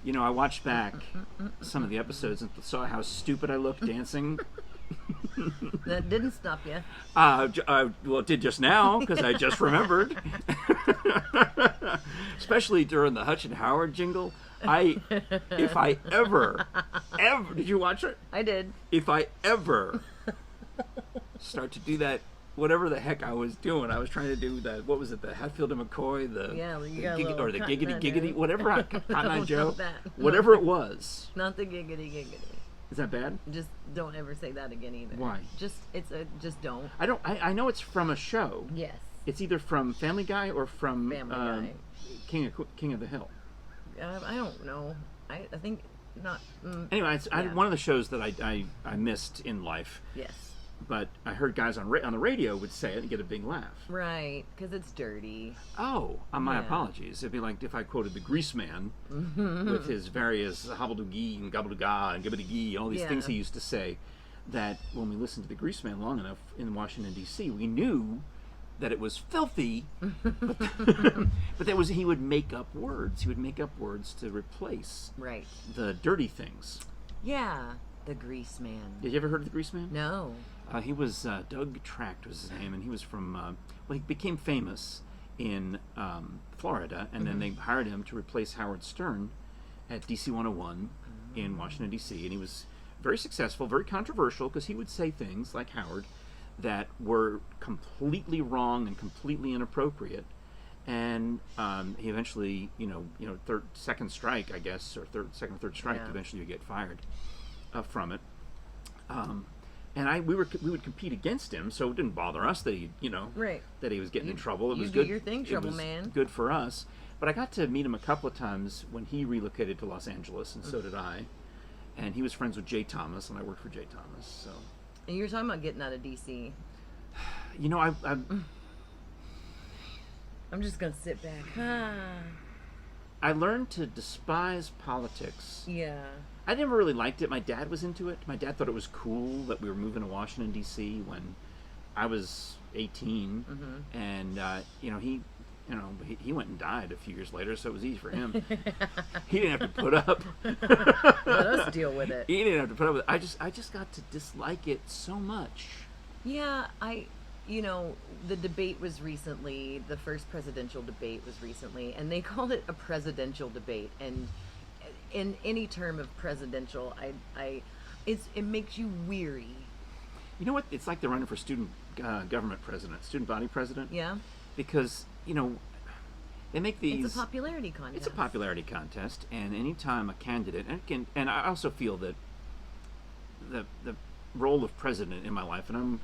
You know, I watched back some of the episodes and saw how stupid I looked dancing. That didn't stop you. Well, it did just now because I just remembered. Especially during the Hutch and Howard jingle. If I ever, did you watch it? I did. If I ever start to do that, whatever the heck I was doing, I was trying to do the, what was it, the Hatfield and McCoy, or the giggity giggity, whatever, Cotton Eye Joe, whatever it was. Not the giggity giggity. Is that bad? Just don't ever say that again either. Why? Just don't. I know it's from a show. Yes. It's either from Family Guy or from Family Guy. King of the Hill. I don't know. I think not. Anyway, one of the shows that I missed in life. Yes. But I heard guys on the radio would say it and get a big laugh. Right, because it's dirty. Oh, my apologies. It'd be like if I quoted the Grease Man with his various hobbledoo-gee and gobbledoo-ga and gibbity-gee, all these things he used to say, that when we listened to the Grease Man long enough in Washington, D.C., we knew that it was filthy, but he would make up words. He would make up words to replace the dirty things. Yeah, the Grease Man. Did you ever heard of the Grease Man? No. He was Doug Tract was his name, and he was from. He became famous in Florida, and then they hired him to replace Howard Stern at DC 101 in Washington D.C. And he was very successful, very controversial, because he would say things like Howard that were completely wrong and completely inappropriate. And he eventually, second strike, I guess, or second or third strike, eventually you get fired from it. And we would compete against him, so it didn't bother us that he was getting in trouble. It was good. Do your thing, man. Good for us. But I got to meet him a couple of times when he relocated to Los Angeles, and so did I. And he was friends with Jay Thomas, and I worked for Jay Thomas. So. And you were talking about getting out of DC. I'm just gonna sit back. I learned to despise politics. Yeah. I never really liked it. My dad was into it. My dad thought it was cool that we were moving to Washington, D.C. when I was 18. And, he went and died a few years later, so it was easy for him. He didn't have to put up. Let us deal with it. He didn't have to put up with it. I just got to dislike it so much. Yeah, the debate was recently, the first presidential debate was recently, and they called it a presidential debate. And in any term of presidential, it makes you weary. You know what? It's like they're running for student government president, student body president. Yeah. Because, they make these... It's a popularity contest. It's a popularity contest, and anytime a candidate... And I also feel that the role of president in my life, and I'm,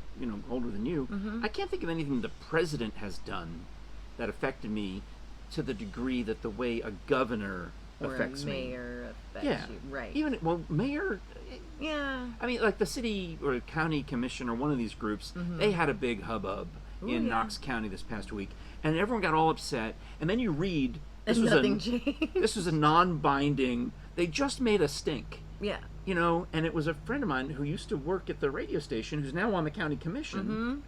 older than you, I can't think of anything the president has done that affected me to the degree that the way a governor affects me. Or a mayor affects you. Right. Mayor... Yeah. I mean, like the city or county commission or one of these groups, they had a big hubbub in Knox County this past week, and everyone got all upset. And then you read nothing changed. This was a non-binding. They just made a stink. Yeah. And it was a friend of mine who used to work at the radio station, who's now on the county commission,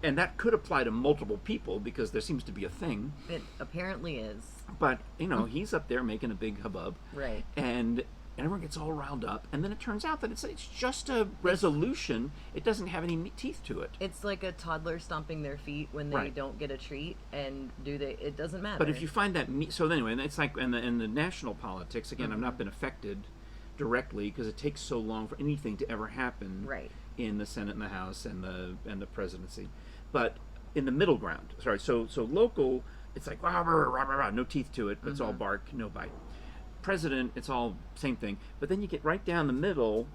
and that could apply to multiple people because there seems to be a thing. It apparently is. But he's up there making a big hubbub, right? And everyone gets all riled up, and then it turns out that it's just a resolution. It doesn't have any teeth to it. It's like a toddler stomping their feet when they don't get a treat, and it doesn't matter. But if you find that so anyway, and it's like in the national politics again. I've not been affected directly because it takes so long for anything to ever happen in the Senate and the House and the presidency. But in the middle ground, so local, it's like rah, rah, rah, rah, rah, no teeth to it, but it's all bark, no bite. President, it's all same thing, but then you get right down the middle,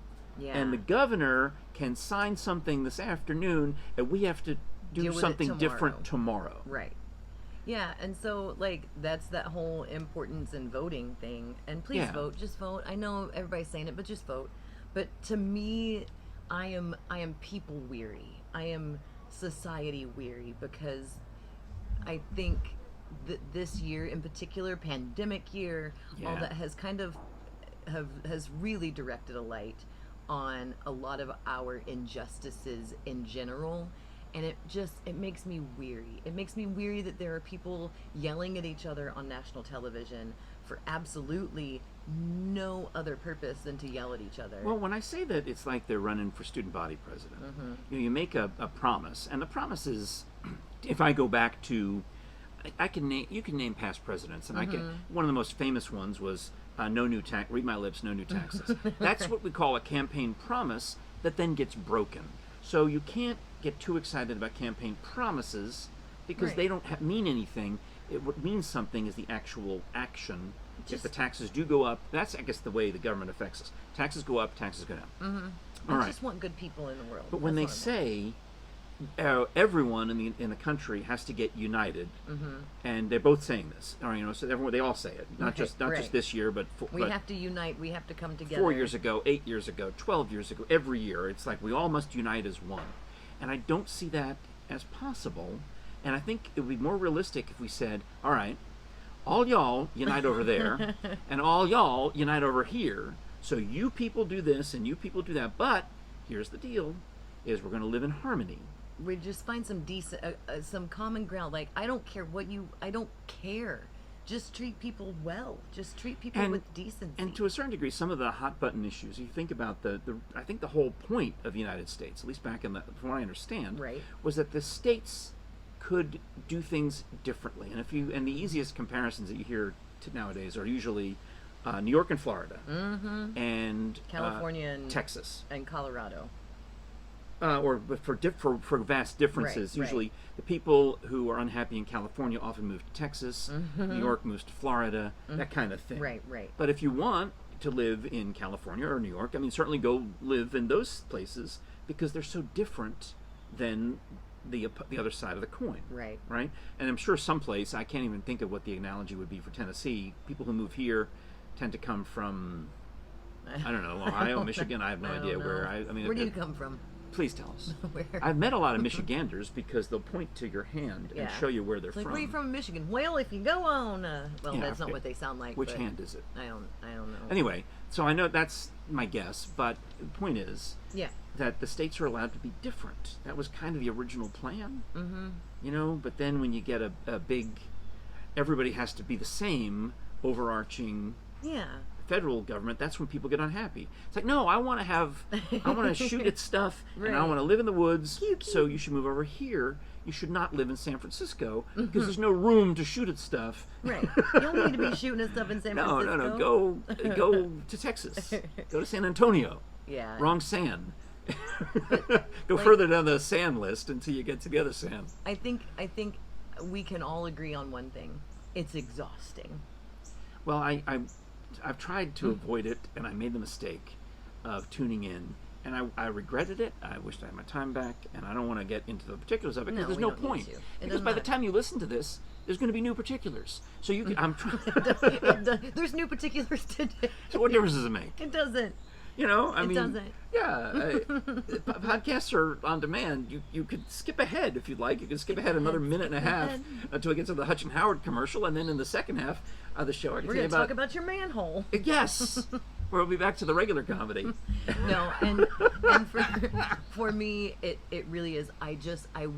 and the governor can sign something this afternoon, and we have to do something different tomorrow. Right. Yeah, and so that's that whole importance in voting thing. And please vote, just vote. I know everybody's saying it, but just vote. But to me, I am people weary. I am society weary because I think this year in particular, pandemic year, all that has kind of has really directed a light on a lot of our injustices in general, and it makes me weary. It makes me weary that there are people yelling at each other on national television for absolutely no other purpose than to yell at each other. Well, when I say that, it's like they're running for student body president. You make a promise, and the promise is, if I go back to, you can name past presidents, and one of the most famous ones was no new tax. Read my lips, no new taxes. That's what we call a campaign promise that then gets broken. So you can't get too excited about campaign promises because they don't mean anything. What means something is the actual action. If the taxes do go up, that's, I guess, the way the government affects us. Taxes go up, taxes go down. I just want good people in the world. But when they say everyone in the country has to get united, and they're both saying this, or so everyone, they all say it, not just this year, but we have to unite. We have to come together. 4 years ago, 8 years ago, 12 years ago, every year, it's like we all must unite as one, and I don't see that as possible. And I think it would be more realistic if we said, all right, all y'all unite over there, and all y'all unite over here. So you people do this, and you people do that. But here's the deal: is we're going to live in harmony. We just find some decent, some common ground. Like, I don't care. Just treat people well. Just treat people with decency. And to a certain degree, some of the hot button issues. You think about I think the whole point of the United States, at least back from what I understand, was that the states could do things differently. And the easiest comparisons that you hear nowadays are usually New York and Florida, and California and Texas and Colorado. For vast differences, usually the people who are unhappy in California often move to Texas. New York moves to Florida, that kind of thing. Right. But if you want to live in California or New York, I mean, certainly go live in those places because they're so different than the other side of the coin. Right. And I'm sure someplace, I can't even think of what the analogy would be for Tennessee. People who move here tend to come from, I don't know, Ohio, Michigan. I have no idea where. Where do you come from? Please tell us. Where? I've met a lot of Michiganders because they'll point to your hand and show you where they're from. Where are you from, Michigan? Well, if you go on, that's not what they sound like. Which hand is it? I don't know. Anyway, so I know that's my guess, but the point is that the states are allowed to be different. That was kind of the original plan, But then when you get a big, everybody has to be the same, overarching. Federal government, that's when people get unhappy. It's like, no, I want to shoot at stuff, and I want to live in the woods. So you should move over here. You should not live in San Francisco because there's no room to shoot at stuff. Right. You don't need to be shooting at stuff in San Francisco. No. Go to Texas. Go to San Antonio. Yeah. Wrong San. Go further down the San list until you get to the other San. I think we can all agree on one thing. It's exhausting. Well, I've tried to avoid it, and I made the mistake of tuning in, and I regretted it. I wished I had my time back, and I don't want to get into the particulars of it because there's no point. Because by the time you listen to this, there's going to be new particulars. So you can. I'm trying. There's new particulars today. So what difference does it make? It doesn't. It mean, doesn't. Yeah, podcasts are on demand. You could skip ahead if you'd like. You could skip ahead another minute and a half until we get to the Hutch and Howard commercial, and then in the second half of the show, we're going to talk about your manhole. Yes, we'll be back to the regular comedy. No, and for me, it really is. I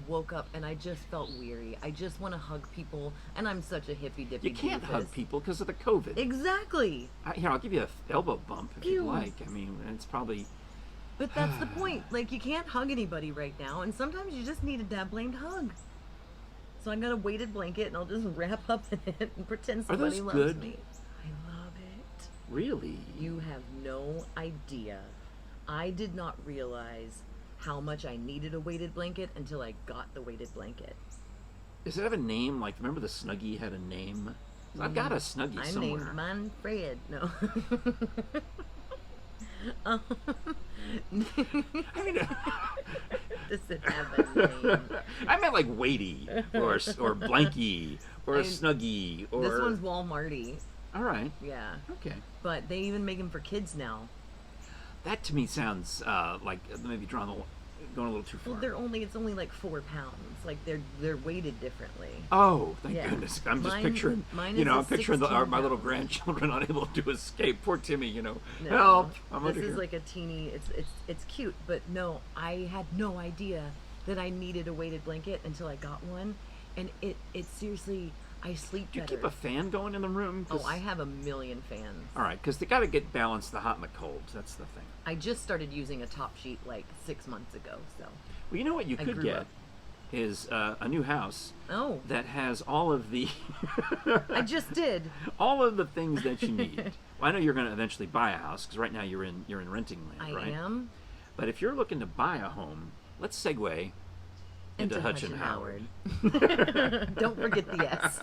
woke up and I just felt weary. I just want to hug people, and I'm such a hippy dippy. You can't hug people because of the COVID. Exactly. Here, I'll give you an elbow bump if you like. I mean, it's probably. But that's the point. Like, you can't hug anybody right now, and sometimes you just need a dad-blamed hug. So I got a weighted blanket, and I'll just wrap up in it and pretend somebody loves good? me. I love it. Really? You have no idea. I did not realize how much I needed a weighted blanket until I got the weighted blanket. Does it have a name? Like, remember the Snuggie had a name? I've got a Snuggie somewhere. I'm named Manfred. No. I mean, Does it have a name? I meant like weighty or blanky or Snuggie or. This one's Walmarty. All right. Yeah. Okay. But they even make them for kids now. That to me sounds like maybe going a little too far. Well, it's only like 4 pounds. Like they're weighted differently. Oh, thank goodness! I'm just picturing, I'm picturing my little pounds. grandchildren unable to escape. Poor Timmy, No, help! I'm this under is here. like a teeny. It's cute, but no, I had no idea that I needed a weighted blanket until I got one, and it seriously, I sleep Do you better. keep a fan going in the room? Oh, I have a million fans. All right, because they got to get balanced, the hot and the cold. That's the thing. I just started using a top sheet like 6 months ago, so. Well, you know what you I could grew get up. is a new house Oh, that has all of the I just did. all of the things that you need. Well, I know you're going to eventually buy a house because right now you're in renting land, I right? am. But if you're looking to buy a home, let's segue into Hutch and Howard. Don't forget the S.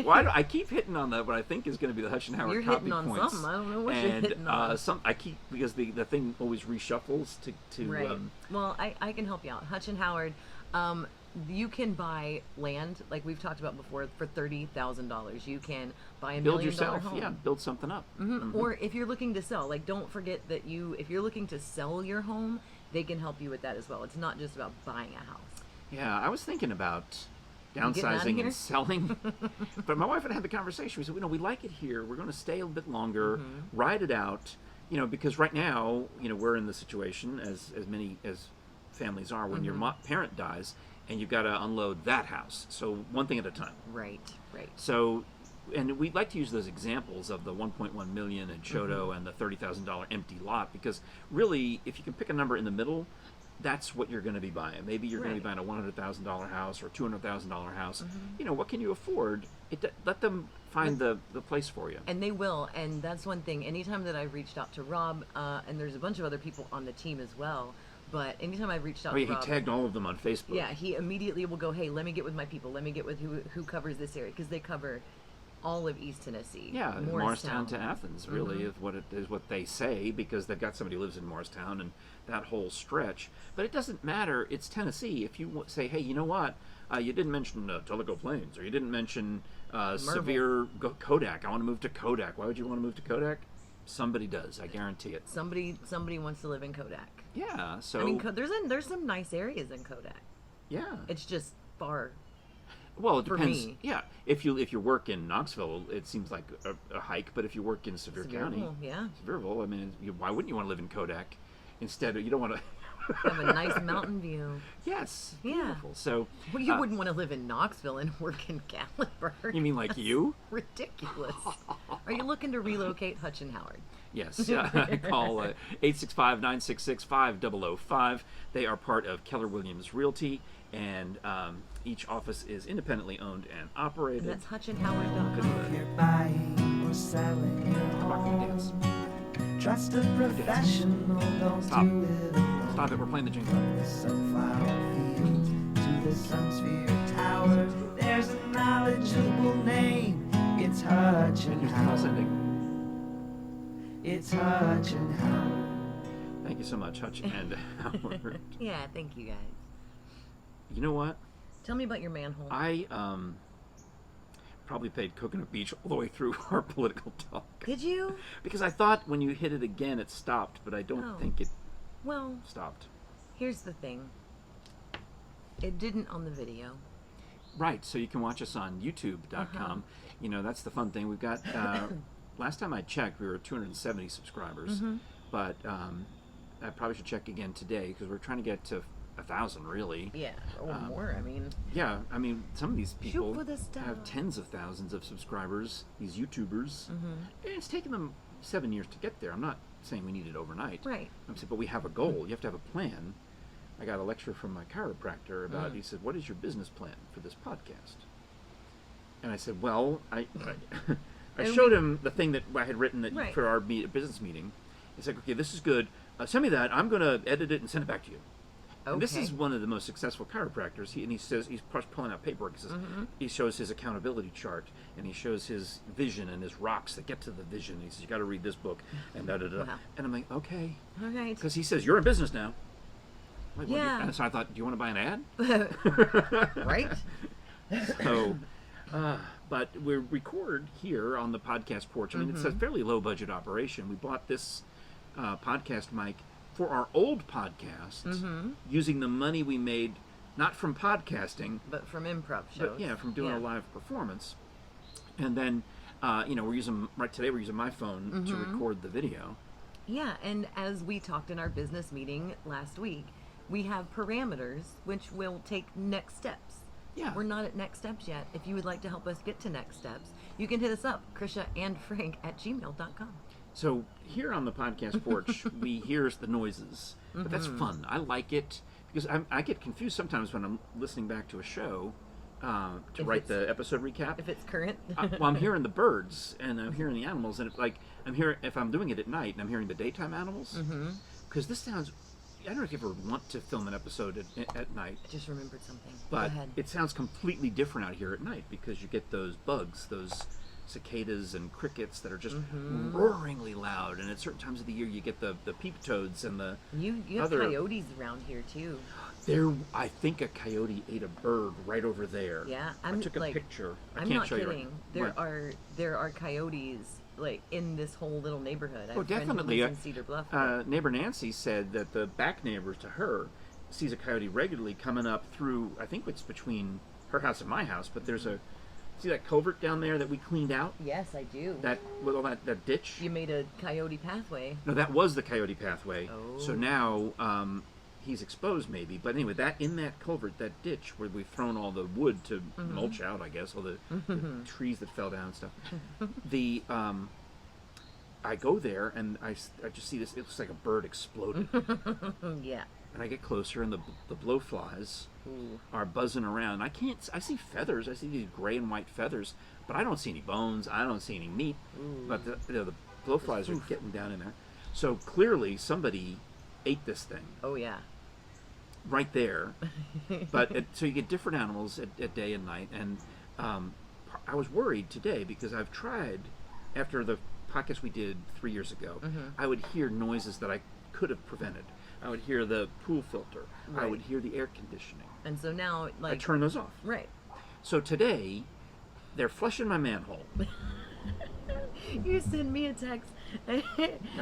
Well, I keep hitting on that, what I think is going to be the Hutch and Howard You're copy hitting on points. something. I don't know what and, you're hitting on. I keep, because the thing always reshuffles to Right. Well, I can help you out. Hutch and Howard, you can buy land, like we've talked about before, for $30,000. You can buy a $1 build million yourself, home. yeah, build something up. Or if you're looking to sell, like don't forget that if you're looking to sell your home, they can help you with that as well. It's not just about buying a house. Yeah, I was thinking about getting outta downsizing here? and selling, but my wife and I had the conversation. We said, we like it here. We're going to stay a bit longer, ride it out, because right now, we're in the situation as many as families are when your parent dies and you've got to unload that house. So one thing at a time. Right. So, and we'd like to use those examples of the 1.1 million in Chodo and the $30,000 empty lot, because really, if you can pick a number in the middle, that's what you're going to be buying. Maybe you're going to be buying a $100,000 house or $200,000 house. What can you afford? Let them find the place for you. And they will. And that's one thing. Anytime that I've reached out to Rob, and there's a bunch of other people on the team as well, but anytime I've reached out to He Rob, tagged all of them on Facebook. yeah, he immediately will go, hey, let me get with my people. Let me get with who covers this area, because they cover all of East Tennessee. Yeah, Morristown to Athens really is what they say, because they've got somebody who lives in Morristown and that whole stretch. But it doesn't matter. It's Tennessee. If you say, hey, you know what? You didn't mention Tellico Plains, or you didn't mention Sevier Kodak. I want to move to Kodak. Why would you want to move to Kodak? Somebody does. I guarantee it. Somebody wants to live in Kodak. Yeah. So I mean, there's some nice areas in Kodak. yeah. It's just far. Well, it for depends. me. Yeah, if you work in Knoxville, it seems like a hike. But if you work in Sevier County, yeah, Sevierville, I mean, why wouldn't you want to live in Kodak? Instead, you don't want to have a nice mountain view. Yes, Yeah. beautiful. So, Well, you wouldn't want to live in Knoxville and work in Gatlinburg. You mean like you? Ridiculous. Are you looking to relocate? Hutch and Howard. Yes. Call 865-966-5005. They are part of Keller Williams Realty, and each office is independently owned and operated. And that's hutchandhoward.com. If you're buying or selling your Dance. home, trust a professional, don't Stop. do it alone. Stop it. We're playing the jingle. From the sunflower fields to the Sunsphere Tower, there's a knowledgeable name. It's Hutch and Here's the call Howard. sending. It's Hutch and Howard. Thank you so much, Hutch and Howard. Yeah, thank you guys. You know what? Tell me about your manhole. I probably played Coconut Beach all the way through our political talk. Did you? Because I thought when you hit it again, it stopped, but I don't Oh. think it Well, stopped. here's the thing. It didn't on the video. Right, so you can watch us on youtube.com. That's the fun thing. We've got, last time I checked, we were at 270 subscribers, but I probably should check again today, because we're trying to get to 1,000, really. Yeah, or more. I mean, Yeah, I mean, some of these people for the stars. have tens of thousands of subscribers, these YouTubers. And it's taken them 7 years to get there. I'm not saying we need it overnight. right. I'm saying, but we have a goal. You have to have a plan. I got a lecture from my chiropractor about, he said, what is your business plan for this podcast? And I said, well, I showed him the thing that I had written that Right. for our business meeting. He's like, okay, this is good. Send me that. I'm going to edit it and send it back to you. And this Okay. is one of the most successful chiropractors. He says, he's pulling out paperwork. He says, he shows his accountability chart, and he shows his vision and his rocks that get to the vision. He says, you got to read this book, and da-da-da. Wow. And I'm like, okay. All right. Because he says, you're in business now. Like, well, Yeah. and so I thought, do you want to buy an ad? Right? So, but we record here on the podcast porch. I mean, it's a fairly low budget operation. We bought this podcast mic for our old podcast using the money we made, not from podcasting, But from improv shows. but from doing a live performance. And then, we're using, right today, we're using my phone to record the video. Yeah, and as we talked in our business meeting last week, we have parameters which will take next steps. Yeah. We're not at next steps yet. If you would like to help us get to next steps, you can hit us up, Krisha and Frank at gmail.com. So here on the podcast porch, we hear the noises, but that's fun. I like it because I get confused sometimes when I'm listening back to a show to write the episode recap. If it's current. Well, I'm hearing the birds and I'm hearing the animals, and I'm hearing, if I'm doing it at night and I'm hearing the daytime animals, because this sounds. I don't know if you ever want to film an episode at night. I just remembered something. But Go ahead. it sounds completely different out here at night because you get those bugs, those cicadas and crickets that are just roaringly loud. And at certain times of the year, you get the peep toads and the You have other. coyotes around here too. I think a coyote ate a bird right over there. Yeah, I took a picture. I I'm can't not show kidding. you right now. There are coyotes like in this whole little neighborhood. I have Oh, a friend who definitely. lives in Cedar Bluff. Neighbor Nancy said that the back neighbor to her sees a coyote regularly coming up through, I think it's between her house and my house, but there's see that culvert down there that we cleaned out? Yes, I do. That, with all that ditch? You made a coyote pathway. No, that was the coyote pathway. Oh. So now he's exposed maybe. But anyway, in that culvert, that ditch where we've thrown all the wood to mulch out, I guess, all the trees that fell down and stuff. I go there and I just see this. It looks like a bird exploded. Yeah. And I get closer and the blowflies Ooh. are buzzing around. I see feathers. I see these gray and white feathers, but I don't see any bones. I don't see any meat. Ooh. But the blowflies are getting down in there. So clearly somebody ate this thing Oh yeah. right there. But so you get different animals at day and night. And I was worried today because I've tried, after the podcast we did 3 years ago, I would hear noises that I could have prevented. I would hear the pool filter. I Right. would hear the air conditioning. And so now, I like, turn those off. right. So today, they're flushing my manhole. You send me a text. I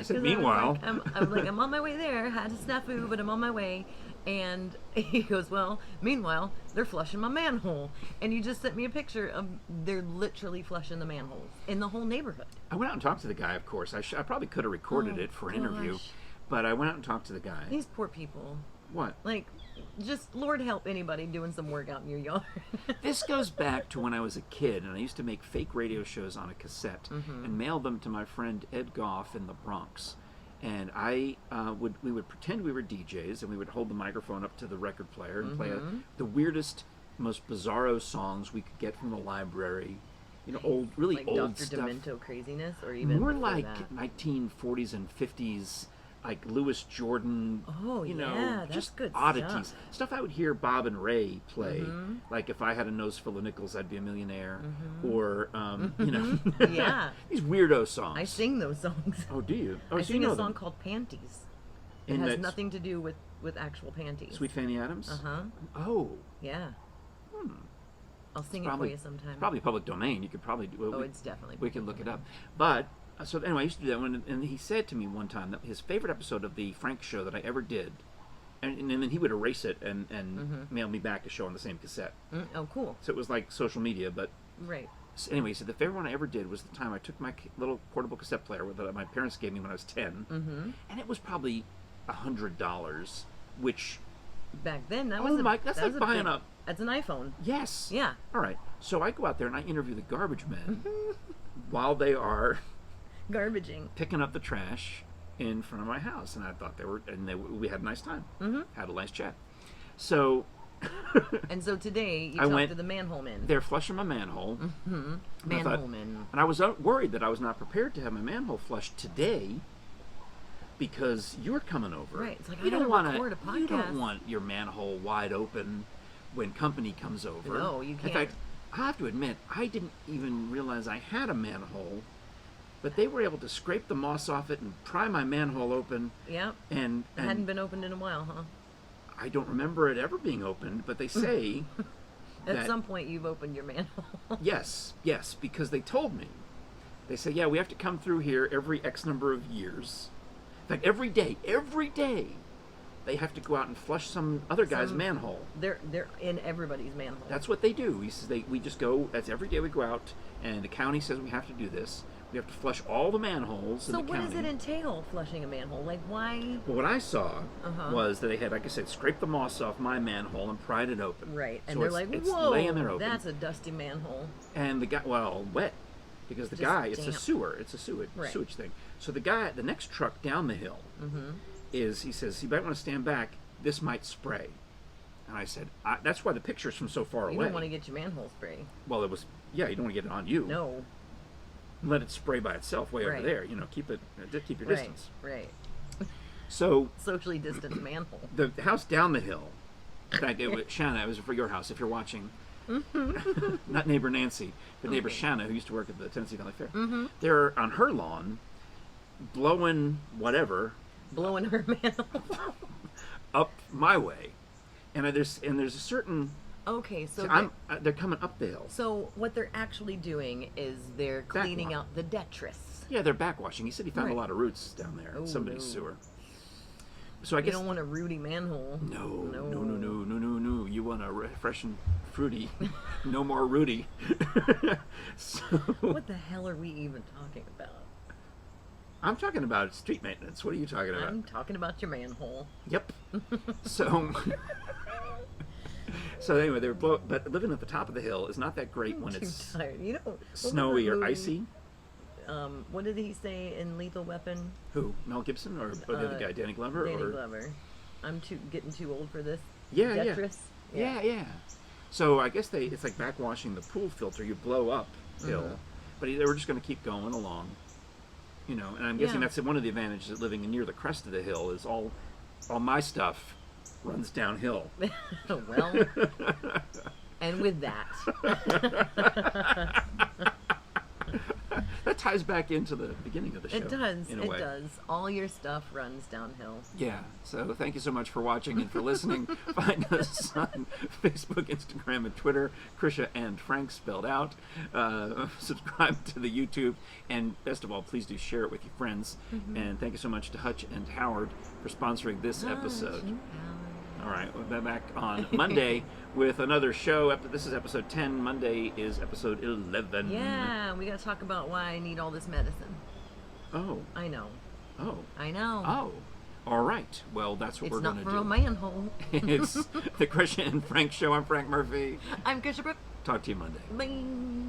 said, "Meanwhile." I'm on my way there. Had a snafu, but I'm on my way. And he goes, well, meanwhile, they're flushing my manhole. And you just sent me a picture of they're literally flushing the manholes in the whole neighborhood. I went out and talked to the guy, of course. I probably could have recorded Oh, it for an interview, gosh. but I went out and talked to the guy. These poor people. What? Like, just Lord help anybody doing some work out in your yard. This goes back to when I was a kid, and I used to make fake radio shows on a cassette and mail them to my friend Ed Goff in the Bronx. And we would pretend we were DJs, and we would hold the microphone up to the record player and play the weirdest, most bizarro songs we could get from the library. You know, really like old Dr. stuff. Demento craziness, or even More before like that. 1940s and 50s, like Louis Jordan. Oh, you know, yeah, that's just good oddities. stuff. I would hear Bob and Ray play. Like, if I had a nose full of nickels, I'd be a millionaire. Or, you know, Yeah. these weirdo songs. I sing those songs. Oh, do you? Oh, I so sing you know a song them. called Panties. It And has that's nothing to do with actual panties. Sweet Fanny Adams. Uh-huh. Oh, Yeah. I'll sing probably it for you sometime. Probably public domain. You could probably do. Oh, it's definitely. We can look it up. But so anyway, I used to do that one, and he said to me one time that his favorite episode of the Frank Show that I ever did, and then he would erase it and mail me back a show on the same cassette. Oh, cool. So it was like social media, but Right. so anyway, he said the favorite one I ever did was the time I took my little portable cassette player that my parents gave me when I was 10, and it was probably $100, which Back then, that Oh was my- that's like buying big, a- That's an iPhone. yes, Yeah. all right. So I go out there and I interview the garbage men while they are Garbaging. picking up the trash in front of my house, and I thought we had a nice time, had a nice chat. So And so today you I talked went- to the manhole men. they're flushing my manhole. And I thought- Manhole men. And I was worried that I was not prepared to have my manhole flushed today because you're coming over. Right, it's like, I you don't gotta want record a You don't podcast. want your manhole wide open when company comes over. No, you In can't. fact, I have to admit, I didn't even realize I had a manhole, but they were able to scrape the moss off it and pry my manhole open. Yep. And It hadn't been opened in a while, huh? I don't remember it ever being opened, but they say At that- some point you've opened your manhole. yes, because they told me. They say, yeah, we have to come through here every X number of years. In fact, every day, they have to go out and flush some other guy's manhole. They're in everybody's manhole. That's what they do. He says we just go. That's every day we go out, and the county says we have to do this. You have to flush all the manholes in So the what county. does it entail, flushing a manhole? Like, why? Well, what I saw Uh-huh. was that they had, like I said, scraped the moss off my manhole and pried it open. Right, and So they're it's- like, it's whoa, laying there open. that's a dusty manhole. And the guy, well, wet, because the Just guy, it's a damp. sewer, it's a sewage, Right. sewage thing. So the guy, the next truck down the hill, is, he says, you might want to stand back. This might spray. And I said, that's why the picture's from so far You away. don't want to get your manhole spray. Well, it was, yeah, you don't want to get it on you. No. Let it spray by itself way over Right. there. You know, keep your Right, distance. right. So Socially distant manhole. the house down the hill, in fact, Shanna, it was for your house if you're watching. Not neighbor Nancy, but neighbor Okay. Shanna, who used to work at the Tennessee Valley Fair. They're on her lawn, blowing whatever Blowing her manhole. up my way, and there's a certain. Okay, so They're coming up the hill. so what they're actually doing is they're cleaning Backwash. out the detritus. Yeah, they're backwashing. He said he found Right. a lot of roots down there in Oh, somebody's no. sewer. So I You guess don't want a rooty manhole. No. You want a fresh and fruity. No more Rudy. So What the hell are we even talking about? I'm talking about street maintenance. What are you talking about? I'm talking about your manhole. Yep. So so anyway, but living at the top of the hill is not that great when Too it's tired. You know, what was snowy that or movie? icy. What did he say in Lethal Weapon? Who? Mel Gibson or the other guy, Danny Glover? Danny or Glover. I'm getting too old for this. Yeah, yeah. Detritus? Yeah. So I guess it's like backwashing the pool filter. You blow up hill, but they were just going to keep going along. You know, and I'm guessing Yeah. that's one of the advantages of living near the crest of the hill is all my stuff runs downhill. Well, and with that, That ties back into the beginning of the show. it does. In a It way. does. All your stuff runs downhill. Yeah. So thank you so much for watching and for listening. Find us on Facebook, Instagram, and Twitter. Krisha and Frank spelled out. Subscribe to the YouTube, and best of all, please do share it with your friends. And thank you so much to Hutch and Howard for sponsoring this episode. All right, we'll be back on Monday with another show. This is episode 10. Monday is episode 11. Yeah, we got to talk about why I need all this medicine. Oh. I know. Oh. I know. Oh. All right. Well, that's what It's we're not going to for do. a manhole. It's the Krisha and Frank Show. I'm Frank Murphy. I'm Krisha Brooke. Talk to you Monday. Bye.